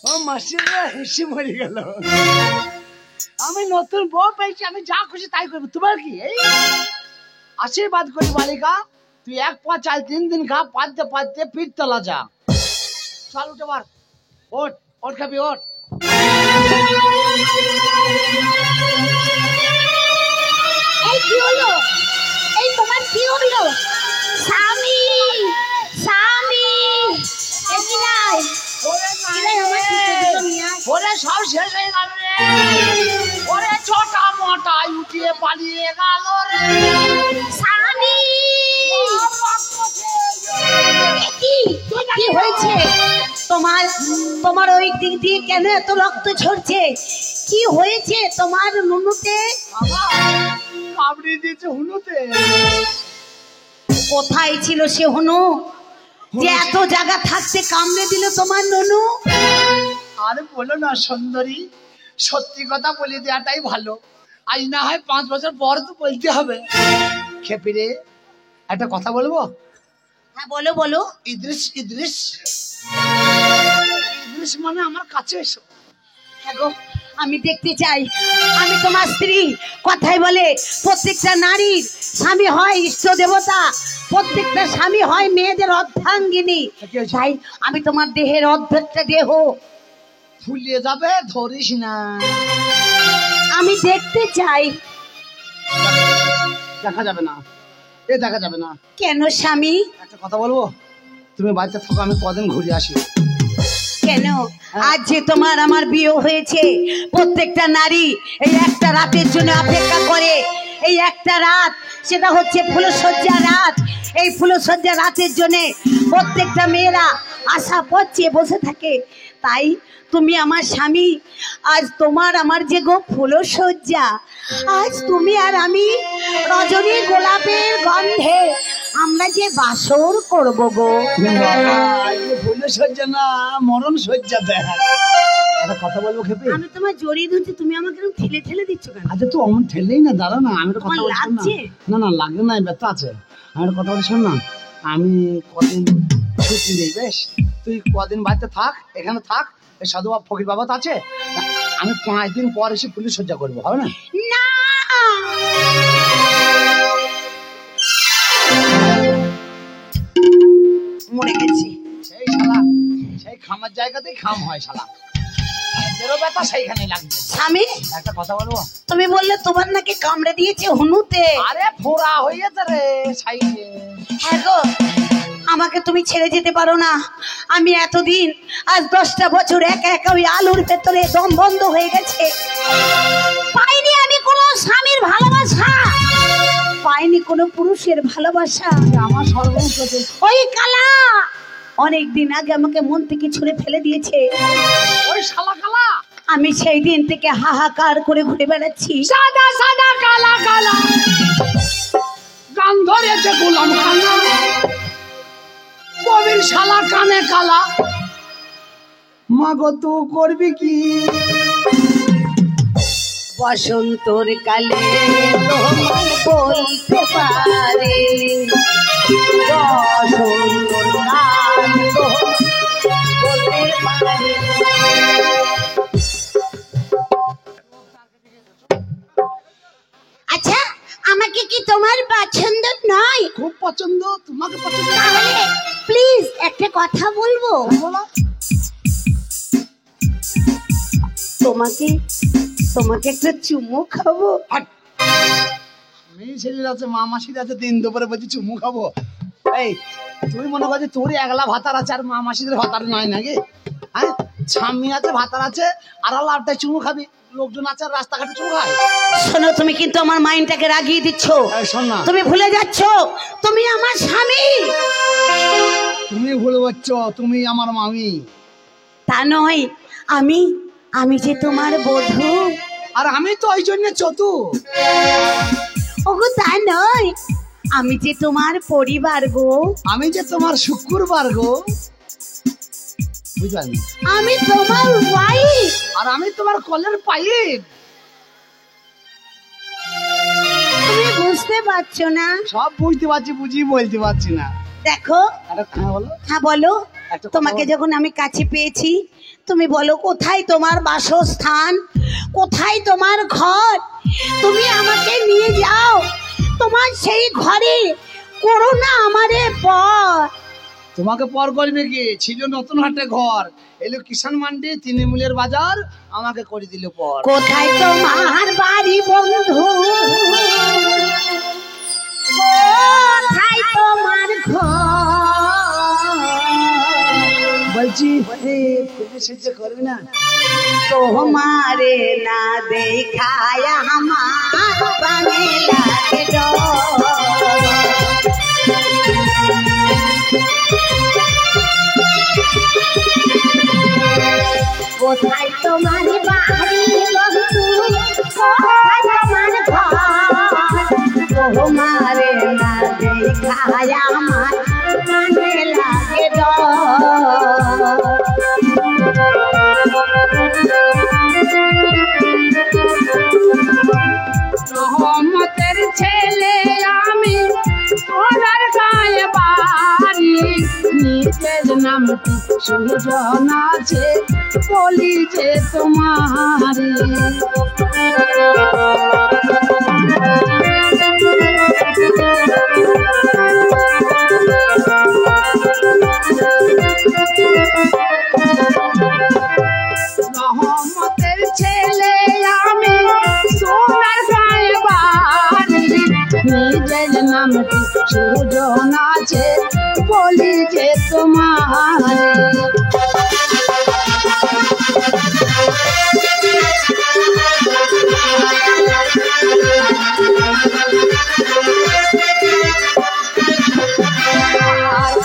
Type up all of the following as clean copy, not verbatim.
ও মাসিরা হেসে মরে গেল। আমি নতুন বউ পেয়েছি, আমি যা খুশি তাই করবো। তোমার কি এই আশীর্বাদ করি বালিকা, তুই এক পা চাল 3 দিন খা, পাঁচতে পাঁচতে পিঠ তলা যা। চল উঠে বার, ওঠ ওঠ খাবি ওঠ। এই কি হলো? এই তোমার কি হলো? স্বামী স্বামী একি নাই ওরে সব শেষ হয়ে গেল রে, ওরে ছোটা মোটা উঠিয়ে পালিয়ে গেল রে স্বামী। কি কি হয়েছে তোমার? তোমার ওই দিক দিয়ে কেন এত রক্ত ঝরছে? কি হয়েছে তোমার নুনুতে? কামড়ে দিয়েছে হুনুতে। কোথায় ছিল সে হুনু যে এত জায়গা থাকতে কামড়ে দিল তোমার নুনু? আরে বলো না সুন্দরী, সত্যি কথা বলে দেওয়াটাই ভালো। আজ না হয় 5 বছর পর তো বলতে হবে। খেপি রে, একটা কথা বলবো? হ্যাঁ বলো বলো। ইদ্রিস ইদ্রিস ইদ্রিস মানে আমার কাছে এসো। হ্যাঁ গো, আমি দেখতে চাই। আমি তোমার স্ত্রী। কথাই বলে প্রত্যেকটা নারীর স্বামী হয় ইষ্ট দেবতা, প্রত্যেকটা স্বামী হয় মেয়েদের অর্ধাঙ্গিনী। তাই আমি তোমার দেহের অর্ধেকটা দেহ। ফুলিয়ে যাবে, ধরিস না। আমি দেখতে চাই। দেখা যাবে না, এ দেখা যাবে না। কেন স্বামী? একটা কথা বলবো? তুমি বাড়িতে থাকো, আমি কদিন ঘুরে আসি। কেন? আজ যে তোমার আমার বিয়ে হয়েছে, প্রত্যেকটা নারী এই একটা রাতের জন্য অপেক্ষা করে। এই একটা রাত, সেটা হচ্ছে ফুলসজ্জা রাত। এই ফুলসজ্জা রাতের জন্য প্রত্যেকটা মেয়েরা আশা পড়ছে বসে থাকে। তাই তুমি আমার স্বামী, আজ তোমার আমার যে গো ফুলসজ্জা, আজ তুমি আর আমি রজনী গোলাপের গন্ধে আমরা যে বাসর করবো গো। ফুলে সজ্জা না, মরণ সজ্জা। দেখ একটা কথা বলবো খেপি? আমি তোমার জড়িয়ে ধরছি, তুমি আমাকে এরকম ঠেলে ঠেলে দিচ্ছ কেন? আচ্ছা তুই অমন ঠেললেই না, দাঁড়া না, আমি একটা কথা বলছি না। লাগছে? না না লাগবে না, ব্যথা আছে। আমি একটা কথা বলছি শোন না, আমি কদিন ছুটি নেই, বেশ তুই কদিন বাড়িতে থাক, এখানে থাক। এই সাধু বাবা ফকির বাবা তো আছে, আমি 5 দিন পর এসে পুলিশ সজ্জা করবো, হবে না? না, মরে গেছি। সেই শালা সেই খামার জায়গাতেই খাম হয় শালা, যেরো ব্যথা সেইখানেই লাগবে। স্বামী একটা কথা বলবো? তুমি বললে তোমার নাকি কামড়ে দিয়েছে হুনুতে। আরে ফোড়া হয়েছে রে সাইডে। হ্যাঁ গো, আমাকে তুমি ছেড়ে যেতে পারো না। আমি এতদিন, আজ 10টা বছর একা একা ওই আলুর ভেতরে দম বন্ধ হয়ে গেছে। পাইনি আমি কোনো স্বামীর ভালোবাসা, পাইনি কোনো পুরুষের ভালোবাসা। আমার সর্বনাশ হয়েছে। ওই কালা অনেক দিন আগে আমাকে মন থেকে ছুঁড়ে ফেলে দিয়েছে। ওই শালা কালা আমি সেই দিন থেকে হাহাকার করে ঘুরে বেড়াচ্ছি। সাদা সাদা কালা কালা গান ধরেছে গোলাম খানা, কবির শালা কানে কালা। মাগো তু করবি কি? বসন্তর কালে তোমার বলতে পারে, বসন্তর কাল তো বলতে পারে। আচ্ছা, আমাকে কি তোমার পছন্দ নয়? খুব পছন্দ, তোমাকে পছন্দ। তাহলে প্লিজ একটা কথা বলবো। বলো। তোমাকে তোমাকে একটা চুমু খাবো। মেয়ে ছেলে আছে, মা মাসির আছে, দিন দুপুরে বলছি চুমু খাবো। এই তুই মনে করছিস তোর একলা ভাতার আছে আর মা মাসিদের ভাতার নয় নাকি? হ্যাঁ, স্বামী আছে, ভাতার আছে, আর লাভটাই চুমু খাবি। লোকজন আছে আর রাস্তাঘাটে চুমু খায়। শোনো, তুমি কিন্তু আমার মাইন্ডটাকে রাগিয়ে দিচ্ছ। শোন না, তুমি ভুলে যাচ্ছ তুমি আমার স্বামী। তুমি ভুলে যাচ্ছ তুমি আমার মামি। তা নয়, আমি আমি যে তোমার বধূ। আর আমি তো ওই জন্য চতুর। ওগো তা নয়, আমি যে তোমার পরিবার গো। আমি যে তোমার শুক্রবার গো, বুঝলি? আমি তোমার ওয়াইফ। আর আমি তোমার কলের পাইপ। তুমি বুঝতে পারছো না? সব বুঝতে পারছি, বুঝি বলতে পারছি না। দেখো, হ্যাঁ বলো। হ্যাঁ বলো। একটা কথা তোমাকে বলো। যখন আমি কাছে পেয়েছি, তুমি বলো কোথায় তোমার বাসস্থান, কোথায় তোমার ঘর? তুমি আমাকে নিয়ে যাও তোমার সেই ঘরে, করো না আমারে পর। তোমাকে পর করবে কি? ছিল নতুন হাটে ঘর, এলো কিষান মান্ডি, তৃণমূলের বাজার, আমাকে করে দিল পর। কোথায় তোমার বাড়ি বন্ধু, কোথায় তোমার ঘর? বলছি সহ্য করবি না? তোমারে না দেখায় আমার প্রাণে লাগে ডর। কোথায় তোমার বাড়ি বন্ধু, কোথায় তোমার ঘর? তোমারে না দেখায় আমার প্রাণে লাগে ডর। রহমতের ছেলে আমি, ওনার গায়ে বাড়ি, নিজের নামটি সুজন আছে, বলি যে তোমারে। রহমতের ছেলে আমি, সোনার গায়ে বাড়ি, নিজের নামটি সুজন আছে, বলি যে তোমারে।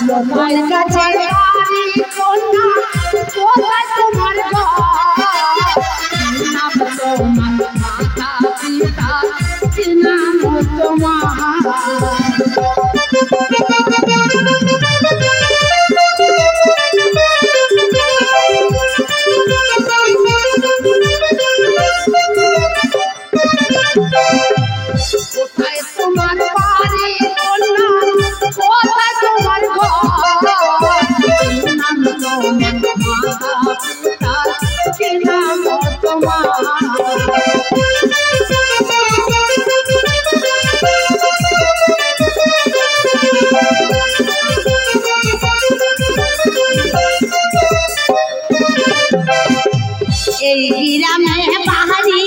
তোমার কাছে কন্যা, কোথায় তোমার ঘর? নাম তোমার মাতা পিতা, কি নাম তোমার? কোথায় তোমার বাড়ি কন্যা, কোথায় তোমার ঘর? নাম তোমার মাতা পিতা, কি নাম তোমার? এই গ্রামে বাড়ি,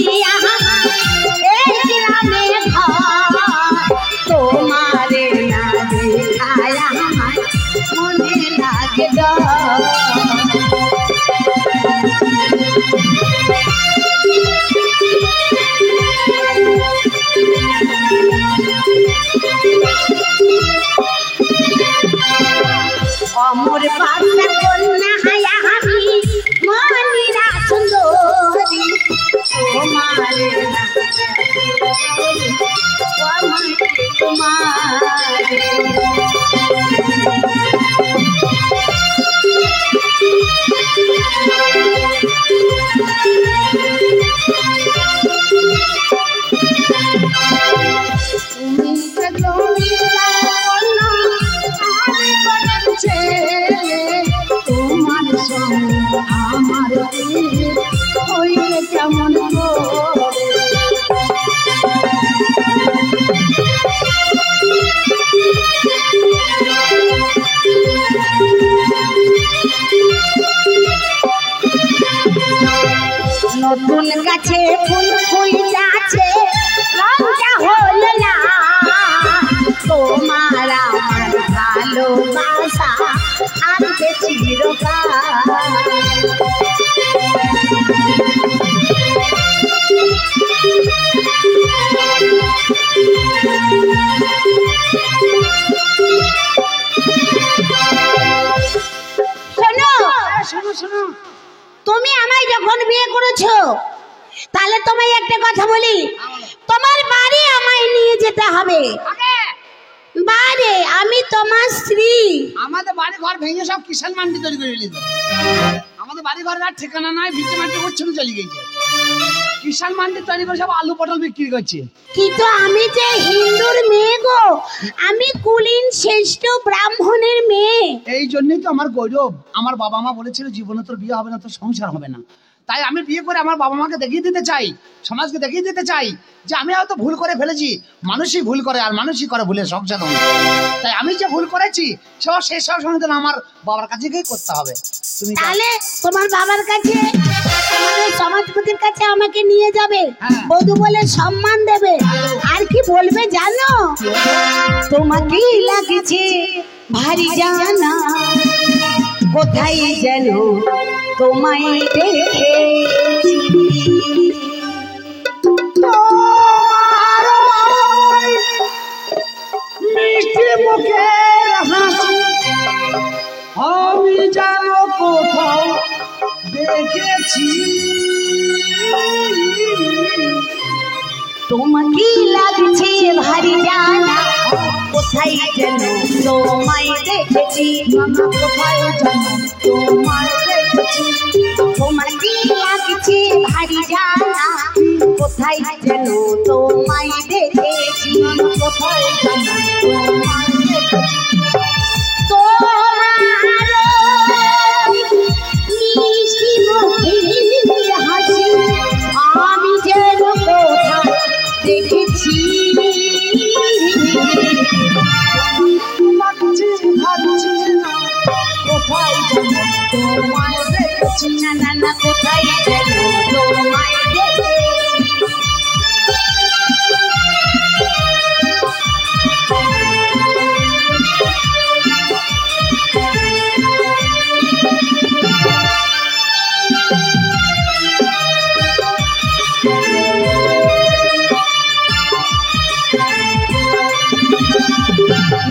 এই গ্রামে ঘর, তোমারে না দেখায় আমার মনে লাগে ডর। অমর পাশে কন্যা আমি, মনিরা সুন্দরী, তোমারে না তোমারে। তুমি যে জমিদার কন্যা, আমি গরিব ছেলে, তোমার সঙ্গে আমার বিয়ে হইলে কেমন করে? নতুন গাছে ফুল ফুইলাছে, রঙটা হলো না, তোমার আমার ভালোবাসা থাকবে চিরকাল। শোনো, শোনো শোনো, তুমি আমায় যখন বিয়ে করেছো, তাহলে তোমায় একটা কথা বলি, তোমার বাড়ি আমায় নিয়ে যেতে হবে। বাড়ি, আমি তোমার স্ত্রী। আমাদের বাড়ি ঘর ভেঙে সব কিষান মান্ডি তৈরি করে নিল। আমাদের বাড়ি ঘরের আর ঠিকানা নাই, ভিটে মাটি উচ্ছনে চলে গেছে। কিষান মান্ডি তৈরি করে সব আলু পটল বিক্রি করছে। কিন্তু আমি যে হিন্দুর মেয়ে গো, আমি কুলীন শ্রেষ্ঠ ব্রাহ্মণের মেয়ে। এই জন্যই তো আমার গৌরব। আমার বাবা মা বলেছিল জীবনে তোর বিয়ে হবে না, তোর সংসার হবে না। তাই আমি বিয়ে করে আমার বাবা মাকে দেখিয়ে দিতে চাই, সমাজকে দেখিয়ে দিতে চাই যে আমি হয়তো ভুল করে ফেলেছি। মানুষই ভুল করে, আর মানুষই করে ভুলের সংসার। তাই আমি যে ভুল করেছি সেসব সেই সব সমাধান আমার বাবার কাছে গিয়ে করতে হবে। তুমি তাহলে তোমার বাবার কাছে, তোমাদের সমাজপতির কাছে আমাকে নিয়ে যাবে, হ্যাঁ। বধূ বলে সম্মান দেবে। আর কি বলবে জানো? তোমাকে লাগছে ভারী জানা, কোথায় যেন তোমায় দেখেছি। মিষ্টি মুখের হাসি আমি যেন কোথাও দেখেছি। তোমাকে লাগছে ভারী জানা, কোথায় যেন তোমায় দেখেছি। কোথায় যেন তোমায় দেখেছি। তোমাকে লাগছে ভারী জানা, কোথায় যেন তোমায় দেখেছি। কোথায় যেন তোমায় দেখেছি। মিষ্টি মুখের হাসি আমি যেন কোথায় দেখেছি। লাগছে ভাবছি না কোথায় যেন তোমায় দেখেছি। না না না, কোথায় যেন তোমায় দেখেছি।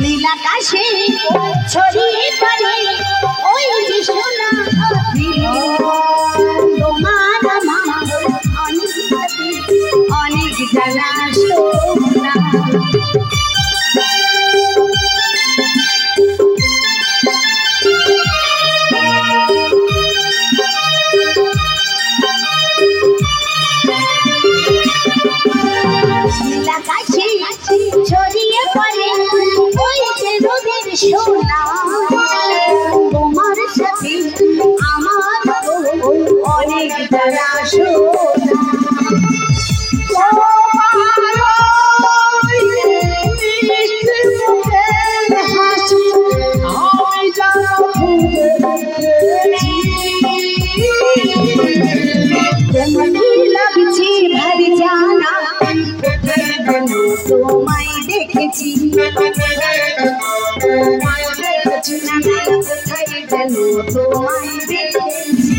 নীলাকাশে ছড়িয়ে পড়ে ওই যে সোনা তোমার আমার অনেক জানা সোনা। নীলাকাশে ছড়িয়ে পড়ে ওই যে রোদের সোনা তোমার সাথে আমার অনেক জানা সোনা। তোমাকে লাগছে ভারী জানা, কোথায় যেন তোমায় দেখেছি। না না, কোথায় যেন তোমায় দেখেছি।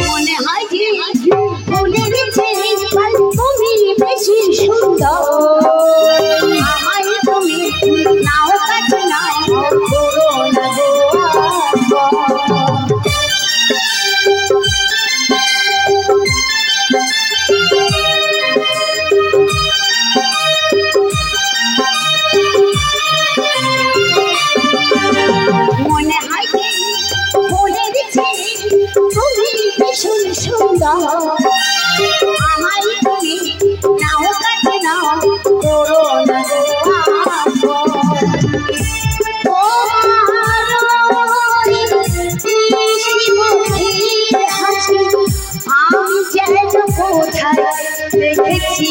মনে হয় যে ফুলের চেয়ে তুমি বেশি সুন্দর। আমায় তুমি নাও কাছে নাও করো না গো মনে হয় যে ফুলের চেয়ে তুমি ভীষণ সুন্দর। আমায় তুমি নাও কাছে নাও করো না গো মিষ্টি মুখের হাসি আমি যেন কোথায় দেখেছি।